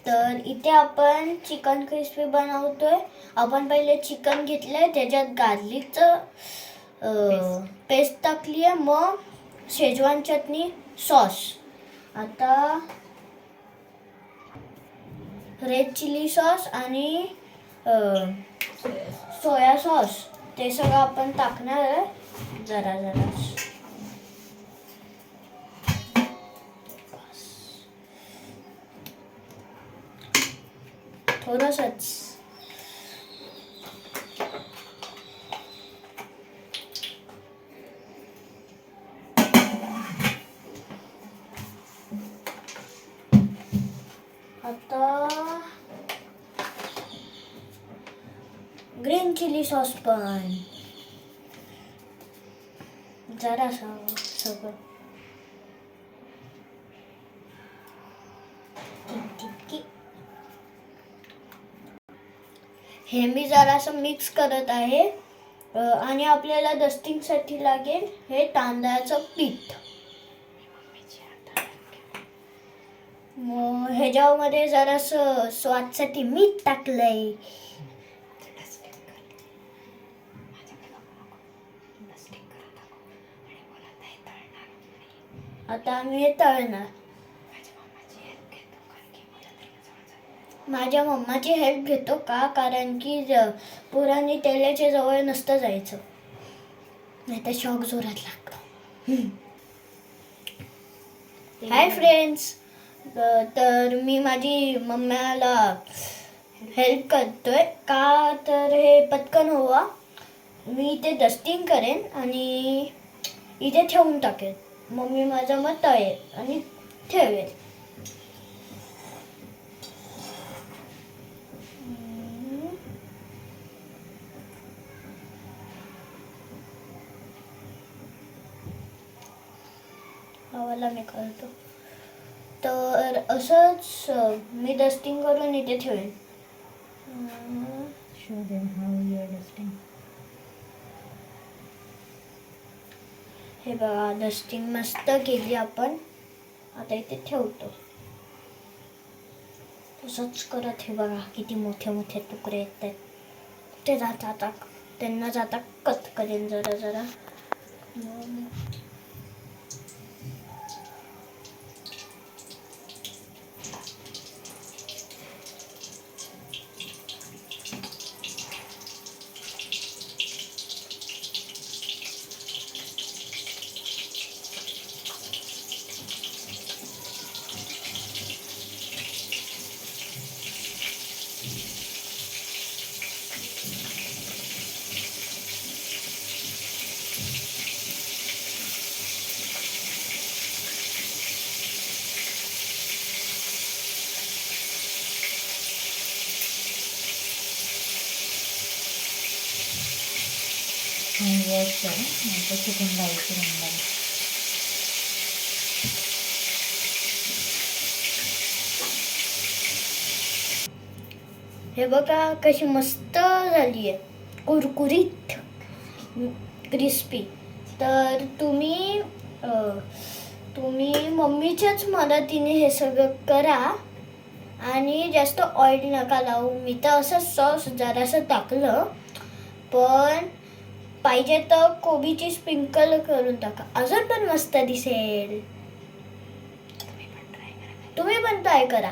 तर इथे आपण चिकन क्रिस्पी बनवतोय. आपण पहिले चिकन घेतलंय, त्याच्यात गार्लिकचं पेस्ट टाकली आहे, मग शेजवान चटणी, सॉस, आता रेड चिली सॉस आणि सोया सॉस ते सगळं आपण टाकणार आहे जरा जरा. थोडंसंच. आता ग्रीन चिली सॉस पण जरासा सगळं. हे मी जरासं मिक्स करत आहे. आणि आपल्याला डस्टिंगसाठी लागेल हे तांदळाचं पीठ. मग ह्याच्यामध्ये जरासं स्वादसाठी मीठ टाकलंय. आता आम्ही हे तळणार. माझ्या मम्माची हेल्प घेतो का, कारण की पुराणी तेलाच्या जवळ नसतं जायचं, नाही तर शॉक जोरात लागतो. हाय फ्रेंड्स, तर मी माझी मम्मीला हेल्प करतोय का, तर हे पटकन व्हावं. मी इथे डस्टिंग करेन आणि इथे ठेवून टाकेन. मम्मी माझं मत तळेल आणि ठेवेल. हवाला मी करतो. तर असंच मी डस्टिंग करून इथे ठेवेन. हे बघा, डस्टिंग मस्त केली आपण. आता इथे ठेवतो. तसंच करत हे बघा किती मोठे मोठे तुकडे येत आहेत. ते जाता त्यांना जाता कट करेन जरा जरा. चिकन लावायचं रंगाला. हे बघा कशी मस्त झाली आहे, कुरकुरीत क्रिस्पी. तर तुम्ही मम्मीच्याच मदतीने हे सगळं करा आणि जास्त ऑइल नका लावू. मी तर असं सॉस जरासं टाकलं, पण पाहिजे तर कोबीची स्प्रिंकल करून टाका, अजून पण मस्त दिसेल. तुम्ही पण ट्राय करा.